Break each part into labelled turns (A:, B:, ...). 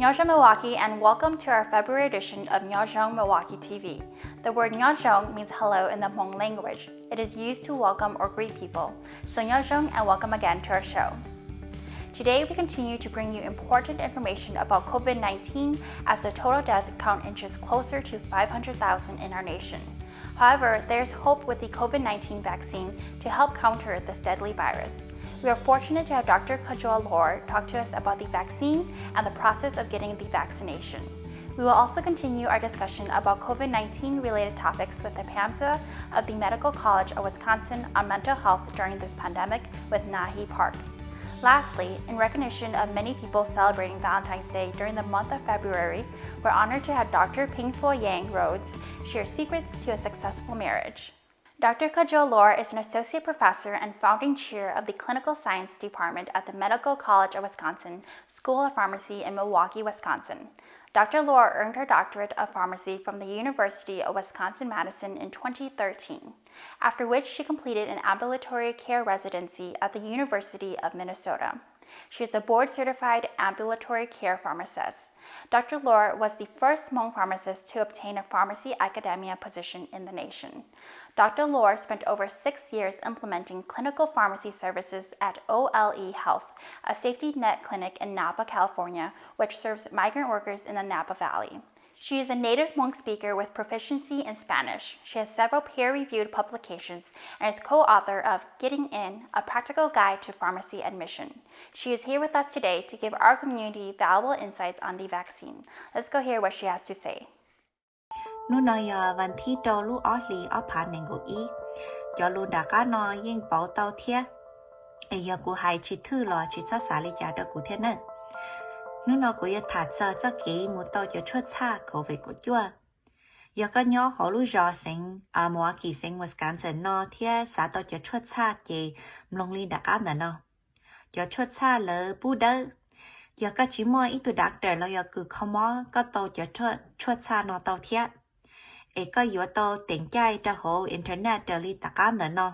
A: Nyob Milwaukee, and welcome to our February edition of Nyob Milwaukee TV. The word Nyob means hello in the Hmong language. It is used to welcome or greet people. So Nyob and welcome again to our show. Today we continue to bring you important information about COVID-19 as the total death count inches closer to 500,000 in our nation. However, there's hope with the COVID-19 vaccine to help counter this deadly virus. We are fortunate to have Dr. Kajol Lor talk to us about the vaccine and the process of getting the vaccination. We will also continue our discussion about COVID-19 related topics with the PAMSA of the Medical College of Wisconsin on mental health during this pandemic with Nahi Park. Lastly, in recognition of many people celebrating Valentine's Day during the month of February, we're honored to have Dr. Pingful Yang Rhodes share secrets to a successful marriage. Dr. Kajol Lor is an associate professor and founding chair of the Clinical Science Department at the Medical College of Wisconsin School of Pharmacy in Milwaukee, Wisconsin. Dr. Lor earned her doctorate of pharmacy from the University of Wisconsin-Madison in 2013, after which she completed an ambulatory care residency at the University of Minnesota. She is a board-certified ambulatory care pharmacist. Dr. Lor was the first Hmong pharmacist to obtain a pharmacy academia position in the nation. Dr. Lor spent over 6 years implementing clinical pharmacy services at OLE Health, a safety net clinic in Napa, California, which serves migrant workers in the Napa Valley. She is a native Hmong speaker with proficiency in Spanish. She has several peer-reviewed publications and is co-author of Getting In, a practical guide to pharmacy admission. She is here with us today to give our community valuable insights on the vaccine. Let's go hear what she has to say.
B: Nu nóiวันที่โตลูออลีออผ่านหนึ่งกูอียอลูดากานอยิ่งเป่าเตาเทียยอกูหายชิทื่อรอชิชาสาลิจาดกูเทียนนึnu nóกูยถาเจอจะกี่มูโตจะช่วยชาโควิดกูจัวยอก็ย่อเขาลูจอสิงมัวกี่สิงวิสกันสันนอเทียสาโตจะช่วยชาเจมลงลีดากานนอยอช่วยชาเลยปูเดอยอก็จิมัวอีตัวดักเดอร์แล้วยอคือขมอก็โตจะช่วยชานอเตาเทียก็อยู่โตเต็งใจจะโหอินเทอร์เน็ตจะลีตากานเนาะ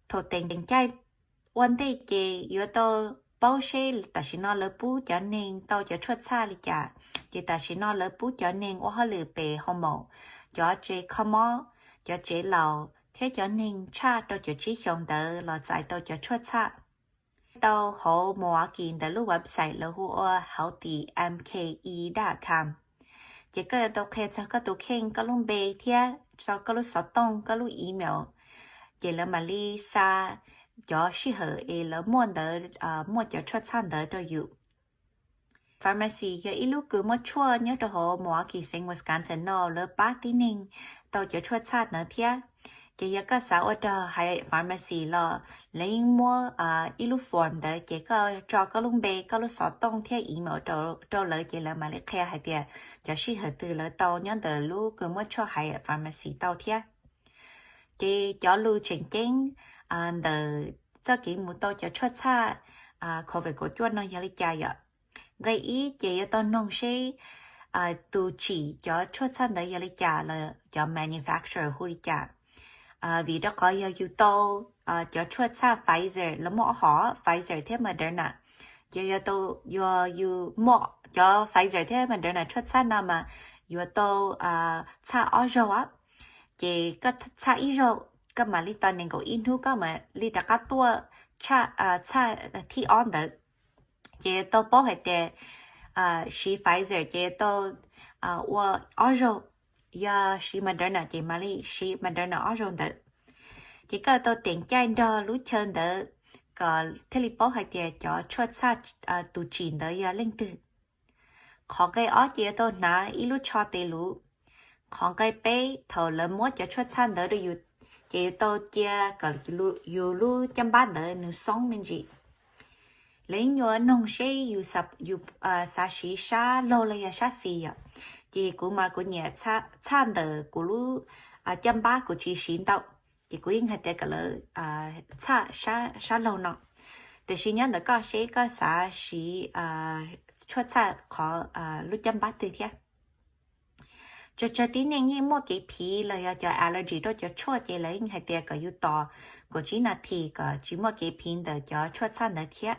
B: โทเต็งใจวันเดเจอยู่โตbao xe ta chỉ nói lỡ bú cho nên tao cho chuột xa đi chả chỉ ta chỉ nói lỡ bú cho nên ô hơi lừa bề hông mộ cho chế không mò cho chế lầu thế cho nên cha tao cho chỉ xong đỡ là giải tao cho chuột xa tao hậu mua kiện từ lúc website là hùa hậu tỷ mke.com chỉ có tao khen cho có tụ khen có luôn bề thế cho có lúc sáu tông có lúc email chỉ là mà li xa cho sĩ hở là muốn đỡ muốn cho chuột san đỡ cho you pharmacy cái ít lúc cứ mua chua nhớ cho họ mua kỳ sinh Wisconsin nó lỡ ba tí ninh tao cho chuột san nữa thia chỉ có sáu order hay pharmacy lo lấy mua ít lúc form đỡ chỉ có cho có lúc bê có lúc sáu tông thia email cho lỡ chỉ là mà lấy khe hay thia cho sĩ hở từ lỡ tao nhớ đỡ lúc cứ mua chua hay pharmacy tao thia chỉ cho lưu trình chính the cho kỹ một tôi cho chuột xa COVID của chuột nó giờ chạy ạ gây ý chỉ tôi nông sẽ tu chỉ cho chuột xa đấy giờ chạy là cho manufacturer hủy chạy vì đó có giờ you tô cho chuột xa Pfizer là mỗi họ Pfizer thế Moderna giờ tôi you mỗi cho Pfizer thế Moderna chuột xa nào mà you tô xa ở rồi á chỉ có xa ít rồiก็มาลิตอนนึงก็อินทุก็มาลิตาก็ตัวชาที่ออนเดเจโตโปให้แต่ชีไฟเซอร์เจโตว่าออโรยาชีมาเดอร์นาเจมาลิชีมาเดอร์นาออโรเดเจก็ตัวเต็งใจดอรู้เชิญเดก็เทลิโปให้แต่จอชวดซาตูจีนเดยาเล่งตื่นของไกออเจโตนาอีลูชอเตลูของไกเป้เถาละมัวจะชวดซานเดออยู่chế tôi chia cả lu chăm bát đỡ nửa sống mình gì lấy nhớ nông xe yu sập yu sa xí sa lô là sa xí à chị cũng mà cũng nhẹ cha đỡ của lu chăm bát của chị xin đâu chị cũng yên hay cả là sa lô nọ để xin nhớ đỡ có xe có sa xí chuột cha khó lu chăm bát từ thế cho tí nên như mua cái phí là cho allergy đó cho chua cái lấy hay tiệt cái to của chỉ là thì cái chỉ mua cái phí để cho chua san để thiệt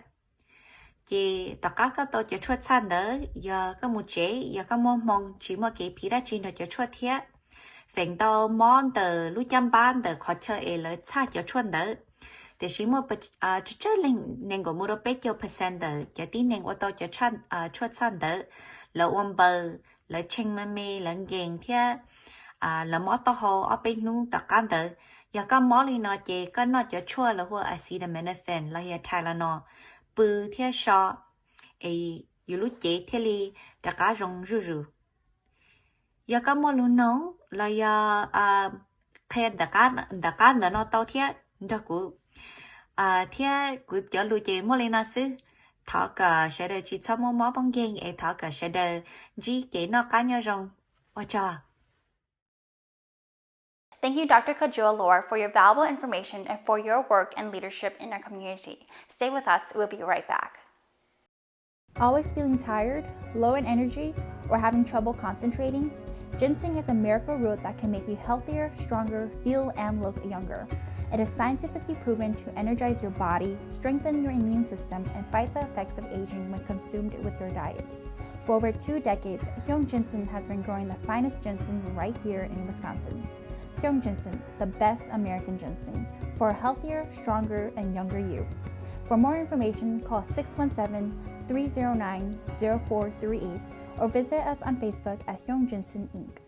B: chị tất cả các tổ chức chuột san đỡ giờ các một chế giờ các mong chỉ một cái phí ra chỉ được cho chuột thiệt phèn tàu món tờ lúc chăm ban tờ khó chơi ở lỡ xa cho chuột đỡ để chỉ một chỉ chơi nên có một đôi bé cho percent đỡ cho tí nên ô tô cho chuột san đỡ lỡ ôm bờ lỡ chênh mê lỡ ghiền thiệt lỡ món tàu hồ ở bên nung tất cả đỡ giờ các món này nó chỉ có nó cho chuột là hoa acetaminophen là hiện Tylenol bự theo sọ ấy dù lúc chế theo li đã cả rong rù rù giờ các món luôn nấu là giờ khi đã cả nó tao theo đó cũng theo cũng cho lúc chế món lên nó xứ thọ cả sẽ được chỉ cho món bằng ghen ấy thọ cả sẽ được chỉ chế nó cá nhau rong ôi trời.
A: Thank you, Dr. Kajua Lore, for your valuable information and for your work and leadership in our community. Stay with us, we'll be right back. Always feeling tired, low in energy, or having trouble concentrating? Ginseng is a miracle root that can make you healthier, stronger, feel, and look younger. It is scientifically proven to energize your body, strengthen your immune system, and fight the effects of aging when consumed with your diet. For over 2 decades, Hyung Ginseng has been growing the finest ginseng right here in Wisconsin. Hyung Ginseng, the best American ginseng, for a healthier, stronger, and younger you. For more information, call 617-309-0438 or visit us on Facebook at Hyung Ginseng Inc.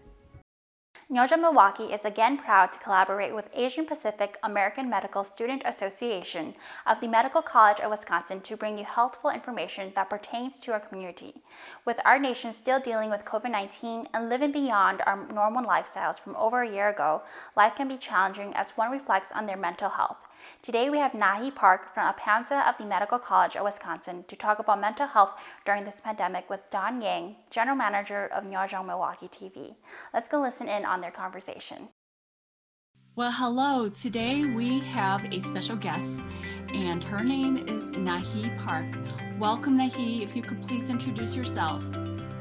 A: Nyob Milwaukee is again proud to collaborate with Asian Pacific American Medical Student Association of the Medical College of Wisconsin to bring you healthful information that pertains to our community. With our nation still dealing with COVID-19 and living beyond our normal lifestyles from over a year ago, life can be challenging as one reflects on their mental health. Today we have Nahi Park from Apounza of the Medical College of Wisconsin to talk about mental health during this pandemic with Don Yang, General Manager of Nyob Milwaukee TV. Let's go listen in on their conversation.
C: Well, hello. Today we have a special guest, and her name is Nahi Park. Welcome, Nahi. If you could please introduce yourself.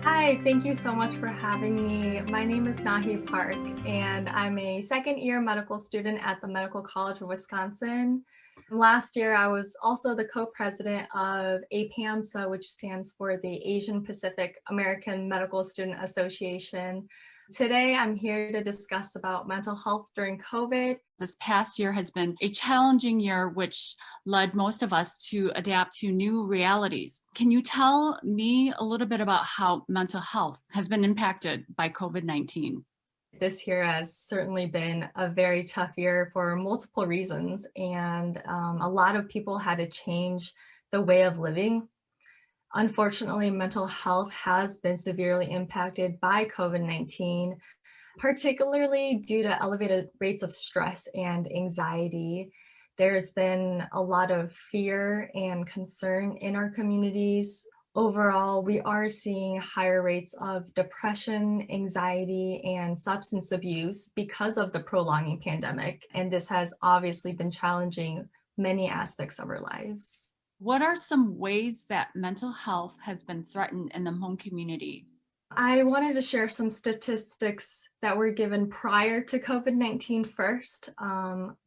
D: Hi, thank you so much for having me. My name is Nahi Park, and I'm a second-year medical student at the Medical College of Wisconsin. Last year, I was also the co-president of APAMSA, which stands for the Asian Pacific American Medical Student Association. Today, I'm here to discuss about mental health during COVID.
C: This past year has been a challenging year, which led most of us to adapt to new realities. Can you tell me a little bit about how mental health has been impacted by COVID-19?
D: This year has certainly been a very tough year for multiple reasons, and a lot of people had to change the way of living. Unfortunately, mental health has been severely impacted by COVID-19, particularly due to elevated rates of stress and anxiety. There's been a lot of fear and concern in our communities. Overall, we are seeing higher rates of depression, anxiety, and substance abuse because of the prolonging pandemic, and this has obviously been challenging many aspects of our lives.
C: What are some ways that mental health has been threatened in the Hmong community?
D: I wanted to share some statistics that were given prior to COVID-19 first.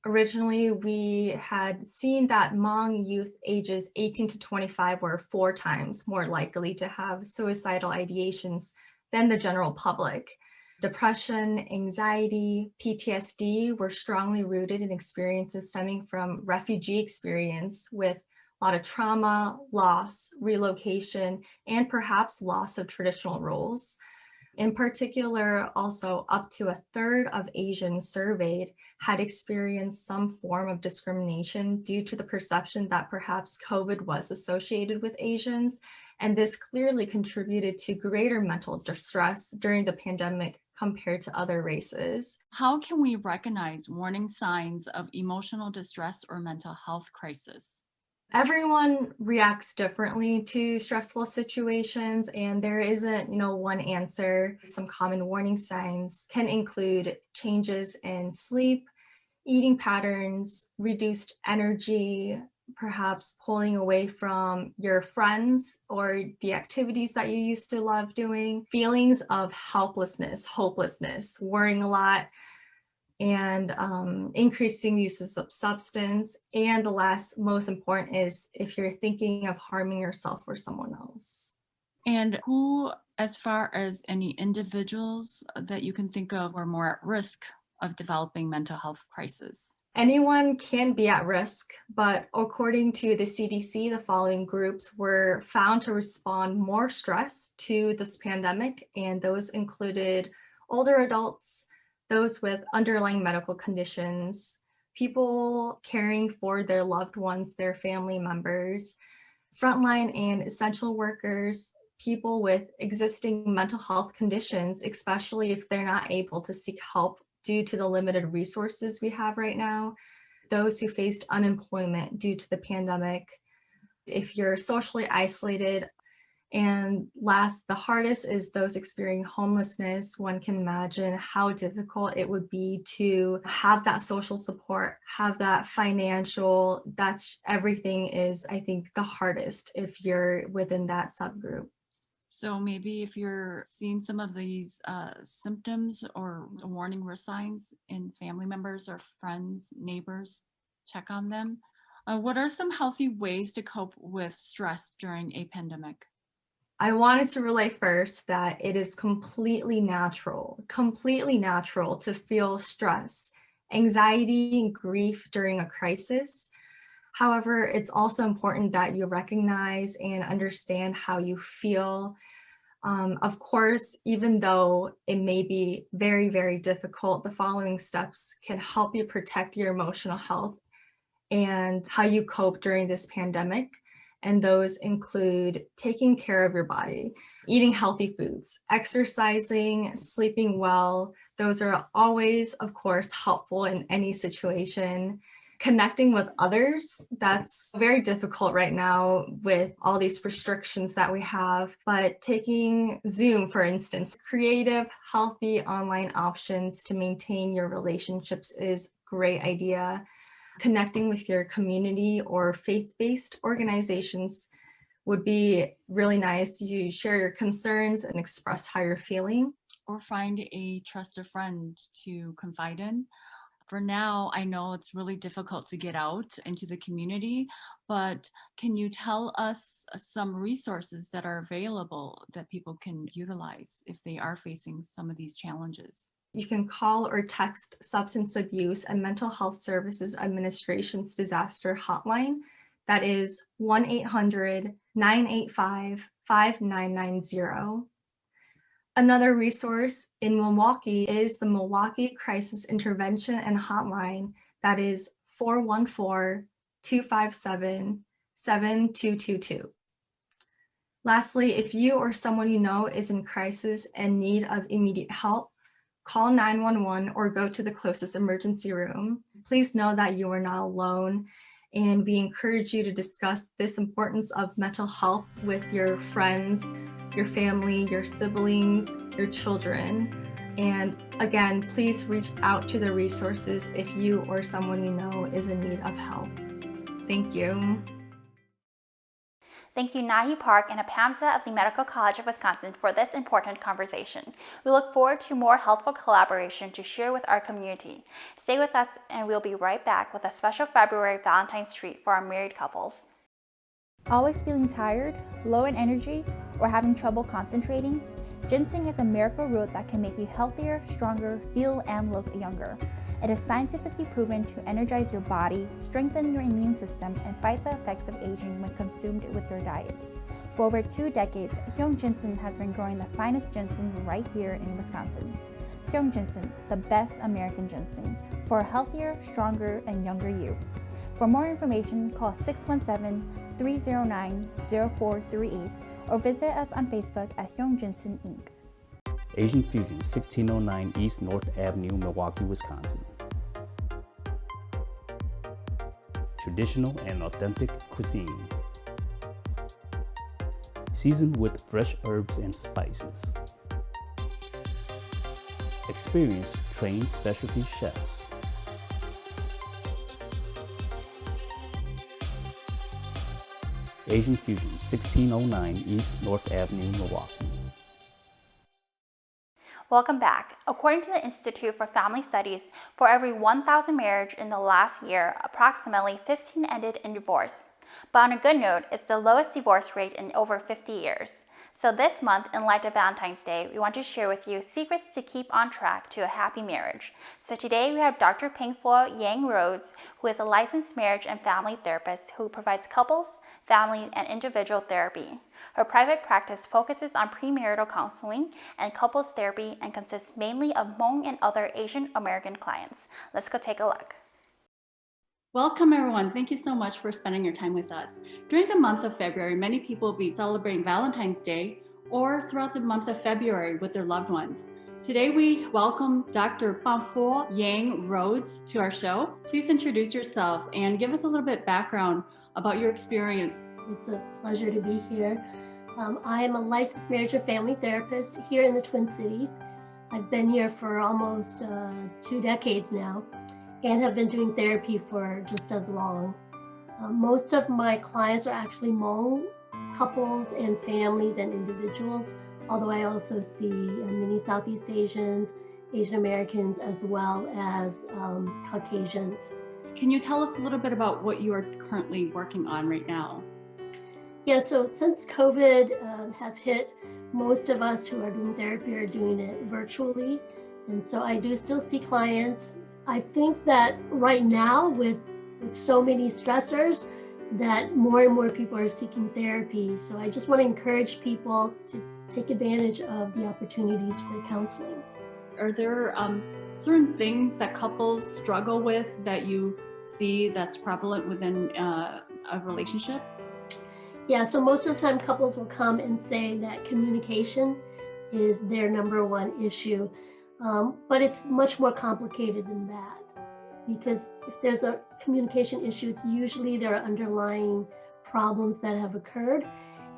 D: Originally, we had seen that Hmong youth ages 18 to 25 were 4 times more likely to have suicidal ideations than the general public. Depression, anxiety, PTSD were strongly rooted in experiences stemming from refugee experience with a lot of trauma, loss, relocation, and perhaps loss of traditional roles. In particular, also up to a third of Asians surveyed had experienced some form of discrimination due to the perception that perhaps COVID was associated with Asians, and this clearly contributed to greater mental distress during the pandemic compared to other races.
C: How can we recognize warning signs of emotional distress or mental health crisis?
D: Everyone reacts differently to stressful situations, and there isn't, one answer. Some common warning signs can include changes in sleep, eating patterns, reduced energy, perhaps pulling away from your friends or the activities that you used to love doing, feelings of helplessness, hopelessness, worrying a lot, and increasing uses of substance. And the last most important is if you're thinking of harming yourself or someone else.
C: And who, as far as any individuals that you can think of, are more at risk of developing mental health crisis?
D: Anyone can be at risk, but according to the CDC, the following groups were found to respond more stress to this pandemic, and those included older adults, those with underlying medical conditions, people caring for their loved ones, their family members, frontline and essential workers, people with existing mental health conditions, especially if they're not able to seek help due to the limited resources we have right now, those who faced unemployment due to the pandemic, if you're socially isolated, and last, the hardest is those experiencing homelessness. One can imagine how difficult it would be to have that social support, have that financial, that's everything is, I think, the hardest if you're within that subgroup.
C: So maybe if you're seeing some of these symptoms or warning signs in family members or friends, neighbors, check on them. What are some healthy ways to cope with stress during a pandemic?
D: I wanted to relay first that it is completely natural to feel stress, anxiety, and grief during a crisis. However, it's also important that you recognize and understand how you feel. Of course, even though it may be very, very difficult, the following steps can help you protect your emotional health and how you cope during this pandemic. And those include taking care of your body, eating healthy foods, exercising, sleeping well. Those are always, of course, helpful in any situation. Connecting with others, that's very difficult right now with all these restrictions that we have, but taking Zoom, for instance, creative, healthy online options to maintain your relationships is a great idea. Connecting with your community or faith-based organizations would be really nice. You share your concerns and express how you're feeling.
C: Or find a trusted friend to confide in. For now, I know it's really difficult to get out into the community, but can you tell us some resources that are available that people can utilize if they are facing some of these challenges?
D: You can call or text Substance Abuse and Mental Health Services Administration's disaster hotline. That is 1-800-985-5990. Another resource in Milwaukee is the Milwaukee Crisis Intervention and Hotline. That is 414-257-7222. Lastly, if you or someone you know is in crisis and need of immediate help, call 911 or go to the closest emergency room. Please know that you are not alone, and we encourage you to discuss this importance of mental health with your friends, your family, your siblings, your children. And again, please reach out to the resources if you or someone you know is in need of help. Thank you.
A: Thank you, Nahi Park and Apamsa of the Medical College of Wisconsin for this important conversation. We look forward to more helpful collaboration to share with our community. Stay with us and we'll be right back with a special February Valentine's treat for our married couples. Always feeling tired, low in energy, or having trouble concentrating? Ginseng is a miracle root that can make you healthier, stronger, feel, and look younger. It is scientifically proven to energize your body, strengthen your immune system, and fight the effects of aging when consumed with your diet. For over 2 decades, Hyung Ginseng has been growing the finest ginseng right here in Wisconsin. Hyung Ginseng, the best American ginseng, for a healthier, stronger, and younger you. For more information, call 617-309-0438 or visit us on Facebook at Hyung Ginseng Inc.
E: Asian Fusion, 1609 East North Avenue, Milwaukee, Wisconsin. Traditional and authentic cuisine. Seasoned with fresh herbs and spices. Experienced, trained specialty chefs. Asian Fusion, 1609 East North Avenue, Milwaukee.
A: Welcome back. According to the Institute for Family Studies, for every 1,000 marriages in the last year, approximately 15 ended in divorce. But on a good note, it's the lowest divorce rate in over 50 years. So this month, in light of Valentine's Day, we want to share with you secrets to keep on track to a happy marriage. So today we have Dr. Pingfo Yang Rhodes, who is a licensed marriage and family therapist who provides couples, family, and individual therapy. Her private practice focuses on premarital counseling and couples therapy and consists mainly of Hmong and other Asian American clients. Let's go take a look.
C: Welcome, everyone. Thank you so much for spending your time with us. During the month of February, many people will be celebrating Valentine's Day or throughout the month of February with their loved ones. Today, we welcome Dr. Pingfo Yang Rhodes to our show. Please introduce yourself and give us a little bit background about your experience.
F: It's a pleasure to be here. I am a licensed marriage and family therapist here in the Twin Cities. I've been here for almost 2 decades now, and have been doing therapy for just as long. Most of my clients are actually Hmong couples and families and individuals, although I also see many Southeast Asians, Asian Americans, as well as Caucasians.
C: Can you tell us a little bit about what you are currently working on right now?
F: Yeah, so since COVID has hit, most of us who are doing therapy are doing it virtually. And so I do still see clients. I think that right now with so many stressors that more and more people are seeking therapy. So I just want to encourage people to take advantage of the opportunities for counseling.
C: Are there certain things that couples struggle with that you see that's prevalent within a relationship?
F: Yeah, so most of the time couples will come and say that communication is their number one issue. But it's much more complicated than that, because if there's a communication issue, it's usually there are underlying problems that have occurred.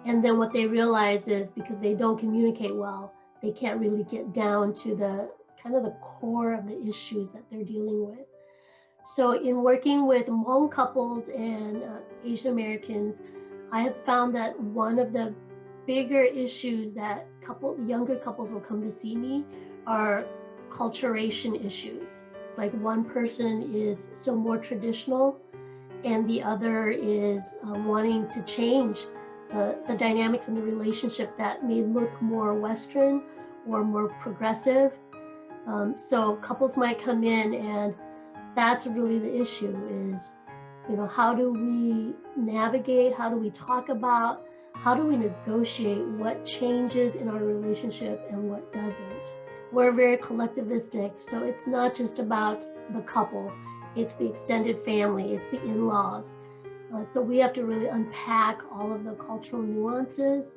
F: And then what they realize is because they don't communicate well, they can't really get down to the kind of the core of the issues that they're dealing with. So in working with Hmong couples and Asian Americans, I have found that one of the bigger issues that younger couples will come to see me are culturation issues. It's like one person is still more traditional and the other is wanting to change the dynamics in the relationship that may look more Western or more progressive. So couples might come in, and that's really the issue is, how do we navigate, how do we talk about, how do we negotiate what changes in our relationship and what doesn't? We're very collectivistic, so it's not just about the couple, it's the extended family, it's the in-laws. So we have to really unpack all of the cultural nuances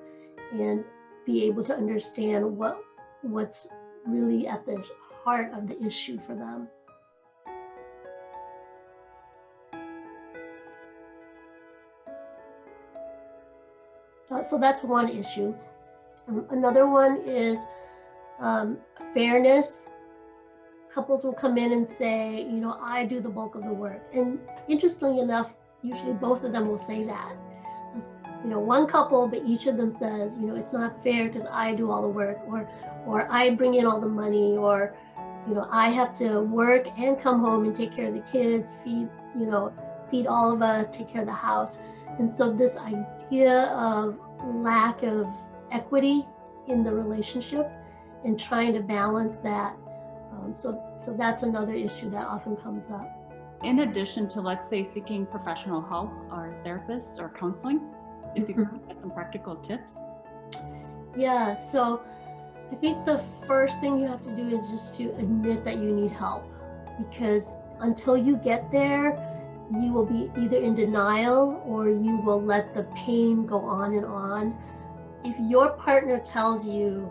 F: and be able to understand what's really at the heart of the issue for them. So that's one issue. Another one is fairness. Couples will come in and say, I do the bulk of the work. And interestingly enough, usually both of them will say that. One couple, but each of them says, it's not fair because I do all the work, or I bring in all the money, or, I have to work and come home and take care of the kids, feed all of us, take care of the house. And so this idea of lack of equity in the relationship and trying to balance that. So that's another issue that often comes up.
C: In addition to, let's say, seeking professional help or therapists or counseling, if you could get some practical tips.
F: Yeah, so I think the first thing you have to do is just to admit that you need help, because until you get there, you will be either in denial or you will let the pain go on and on. If your partner tells you,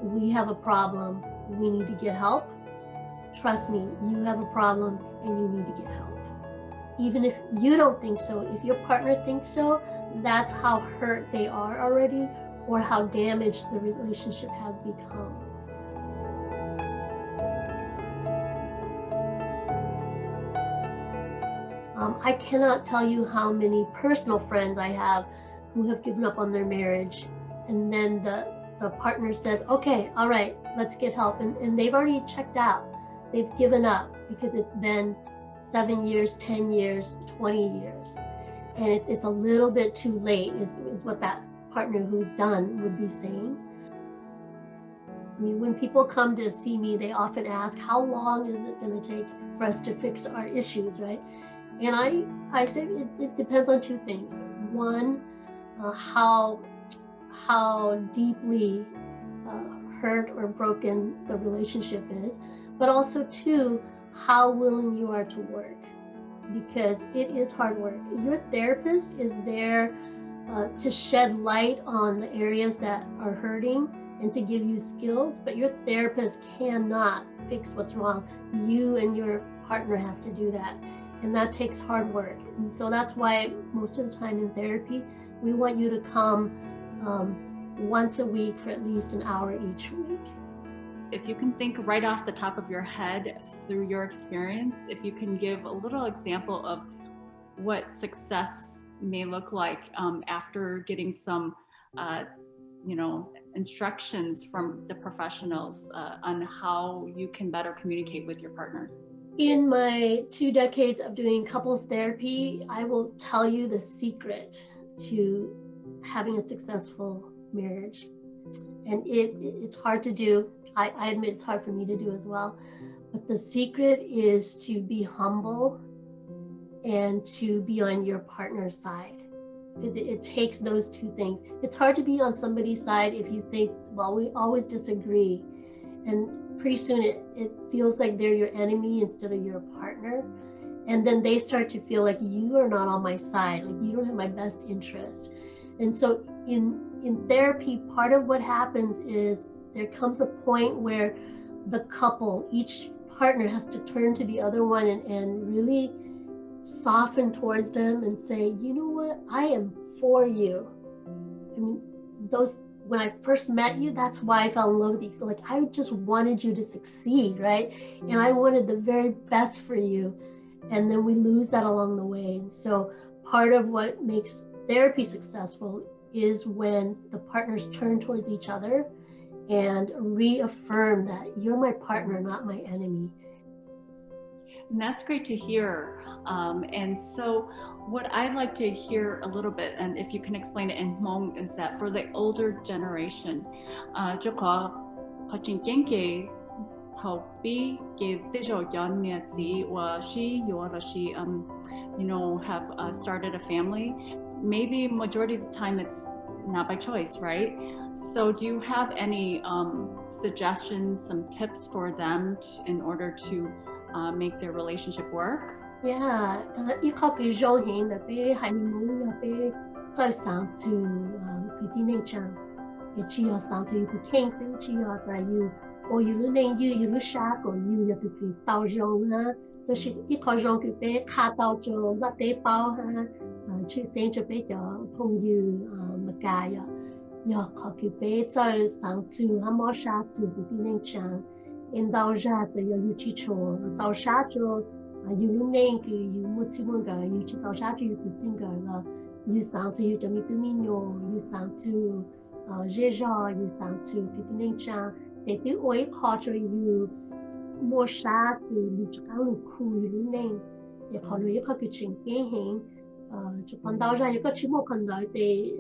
F: we have a problem, we need to get help, trust me, you have a problem and you need to get help. Even if you don't think so, if your partner thinks so, that's how hurt they are already or how damaged the relationship has become. I cannot tell you how many personal friends I have who have given up on their marriage, and then the the partner says, okay, all right, let's get help. And they've already checked out. They've given up because it's been 7 years, 10 years, 20 years. And it's a little bit too late is what that partner who's done would be saying. I mean, when people come to see me, they often ask, how long is it going to take for us to fix our issues, right? And I say it depends on two things. One, how deeply hurt or broken the relationship is, but also two, how willing you are to work, because it is hard work. Your therapist is there to shed light on the areas that are hurting and to give you skills, but your therapist cannot fix what's wrong. You and your partner have to do that, and that takes hard work. And so that's why most of the time in therapy, we want you to come once a week for at least an hour each week.
C: If you can think right off the top of your head through your experience, if you can give a little example of what success may look like after getting some, instructions from the professionals on how you can better communicate with your partners.
F: In my 2 decades of doing couples therapy, I will tell you the secret to having a successful marriage. And it's hard to do. I admit it's hard for me to do as well. But the secret is to be humble and to be on your partner's side. Because it takes those two things. It's hard to be on somebody's side if you think, well, we always disagree. And pretty soon it feels like they're your enemy instead of your partner. And then they start to feel like you are not on my side, like you don't have my best interest. And so in therapy, part of what happens is there comes a point where the couple, each partner has to turn to the other one and really soften towards them and say, you know what, I am for you. I mean, when I first met you, that's why I fell in love with you. So like, I just wanted you to succeed, right? And I wanted the very best for you. And then we lose that along the way. And so part of what makes therapy successful is when the partners turn towards each other and reaffirm that you're my partner, not my enemy.
C: And that's great to hear. And so what I'd like to hear a little bit, and if you can explain it in Hmong, is that for the older generation, have started a family. Maybe majority of the time it's not by choice, right? So do you have any suggestions, some tips for them in order to make their relationship work?
F: Yeah, you call cái dòng hình là bé honeymoon là bé再上to cái đi nên chăng, cái chỉ要上 to 去 King 是只要在 you or you nên you lúc sáng or you 要 từ 去 tàu dòng ha, 就是一個dòng佢bé卡到咗辣地包哈，出生咗bé就朋友物家呀，又靠佢bé再上 to 哈冇啥 to 佢đi nên chăng, in tàu ra就要去做早沙咗。you lúc nên cứ you một chút một cái you chỉ tao sát you tự tin cái là you sáng to you cho mi tu mi nhô you sáng to dễ dàng you sáng to cái nên cha để tự oi khó cho you mua sát thì you chỉ có lúc khu you lúc nên để khó lúc có cái chuyện kinh hình cho con tao ra you có chỉ một con đời để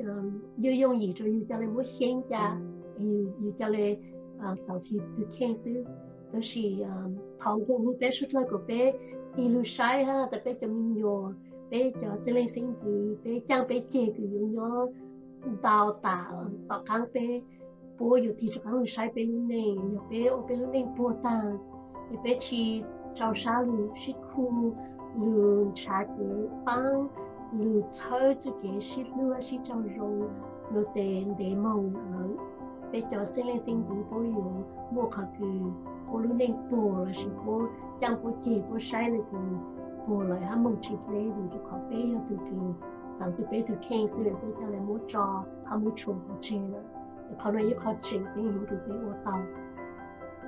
F: you dùng gì cho you cho lên một hiện ra you cho lên sáng to tự khen sự đó là thầu của bé xuất lại của bé thì lúc sai ha, tại bé cho mình nhiều, bé cho sinh lên sinh gì, bé trang bé chơi cái nhiều nhỏ đào tạo căng bé, bố yêu thì cho căng lúc sai bé lúc này, yêu bé lúc này bố tang, bé chỉ trao sa lúc sĩ khu, lúc trái cái băng, lúc chơi cho cái sĩ lúc sĩ trao rong, lúc để mong bé cho sinh lên sinh gì bố yêu mua cái bố lúc này bố là sĩ bố chẳng bố chỉ bố sai là thì bố lại hâm mong chỉ lấy thì cho họ bé từ cái sản xuất bé từ khen xưa bé ta lại muốn cho hâm mong chuột của chị là họ nói họ chỉnh cái hình cái bé ô tàu.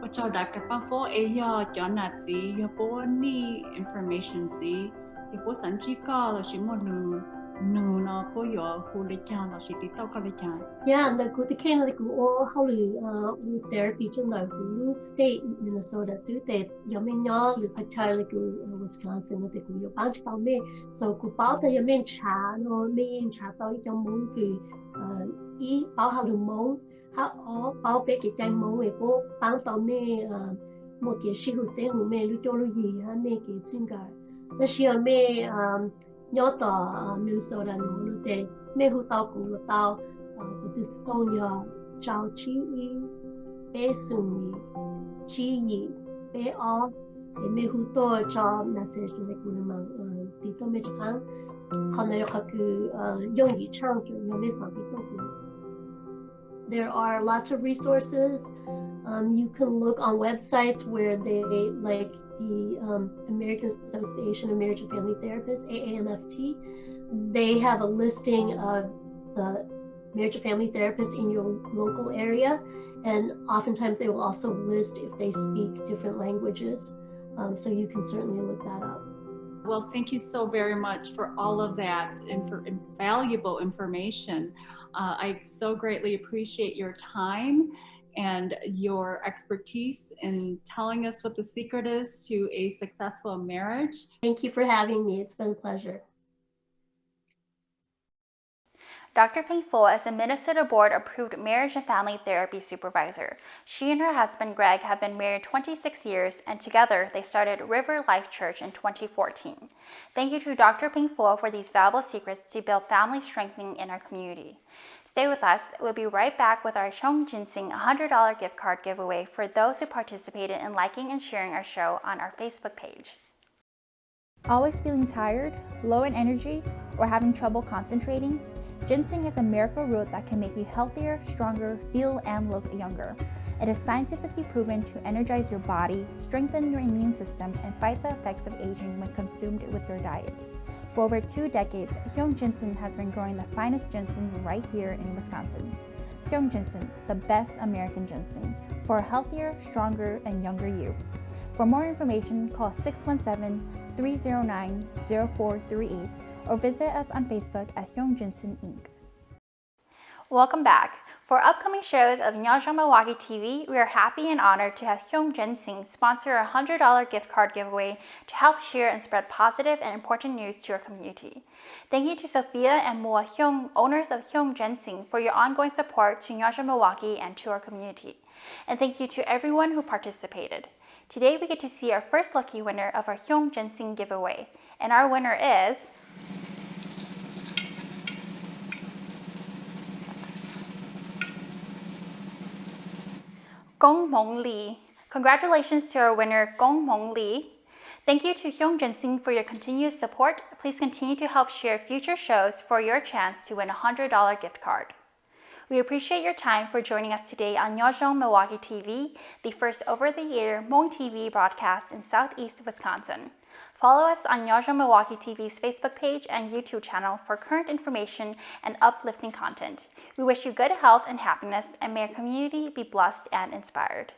C: Và cho đặc biệt phố ấy cho nát gì, bố ni information gì, bố sẵn chỉ có là chỉ một No, no, poyo, hulikan, la shitita kalikan.
F: Yeah, and the good can like all how with therapy to the good state Minnesota suit that yamin y'all with Pachai like Wisconsin with the good bunch down me. So good about the yamin cha no me in cha tao yung mong e bao how to mong how all bao big it dang mong we bo bang tao me một cái sự hữu sẽ hữu mẹ lúc cho lúc gì ha mẹ cái chuyện cả. Nó xưa mẹ nhớ tao Minnesota nó lúc đấy mẹ hữu tao cũng lúc tao từ Estonia, chào chị y, bé suni, chị y, bé o, để mẹ hút to cho message này cũng là tí to mẹ chăng, họ nói họ cứ dùng ý trang cho nhau mẹ sáng tí to cũng. There are lots of resources. You can look on websites where they like the American Association of Marriage and Family Therapists, AAMFT. They have a listing of the marriage and family therapists in your local area, and oftentimes they will also list if they speak different languages, so you can certainly look that up.
C: Well, thank you so very much for all of that valuable information. I so greatly appreciate your time and your expertise in telling us what the secret is to a successful marriage.
F: Thank you for having me. It's been a pleasure.
A: Dr. Ping Fo is a Minnesota board-approved marriage and family therapy supervisor. She and her husband, Greg, have been married 26 years, and together they started River Life Church in 2014. Thank you to Dr. Ping Fo for these valuable secrets to build family strengthening in our community. Stay with us. We'll be right back with our Hyung Ginseng $100 gift card giveaway for those who participated in liking and sharing our show on our Facebook page. Always feeling tired, low in energy, or having trouble concentrating? Ginseng is a miracle root that can make you healthier, stronger, feel, and look younger. It is scientifically proven to energize your body, strengthen your immune system, and fight the effects of aging when consumed with your diet. For over 2 decades, Hyung Ginseng has been growing the finest ginseng right here in Wisconsin. Hyung Ginseng, the best American ginseng, for a healthier, stronger, and younger you. For more information, call 617-309-0438 or visit us on Facebook at Hyung Ginseng Inc. Welcome back. For upcoming shows of Nyob Milwaukee TV, we are happy and honored to have Hyung Ginseng sponsor a $100 gift card giveaway to help share and spread positive and important news to your community. Thank you to Sophia and Moa Hyung, owners of Hyung Ginseng, for your ongoing support to Nyob Milwaukee and to our community. And thank you to everyone who participated. Today we get to see our first lucky winner of our Hyung Ginseng giveaway, and our winner is Gong Mong Lee. Congratulations to our winner, Gong Mong Lee. Thank you to Hyung Ginseng for your continued support. Please continue to help share future shows for your chance to win a $100 gift card. We appreciate your time for joining us today on Nyob Milwaukee TV, the first over-the-air Hmong TV broadcast in Southeast Wisconsin. Follow us on Nyob Milwaukee TV's Facebook page and YouTube channel for current information and uplifting content. We wish you good health and happiness, and may our community be blessed and inspired.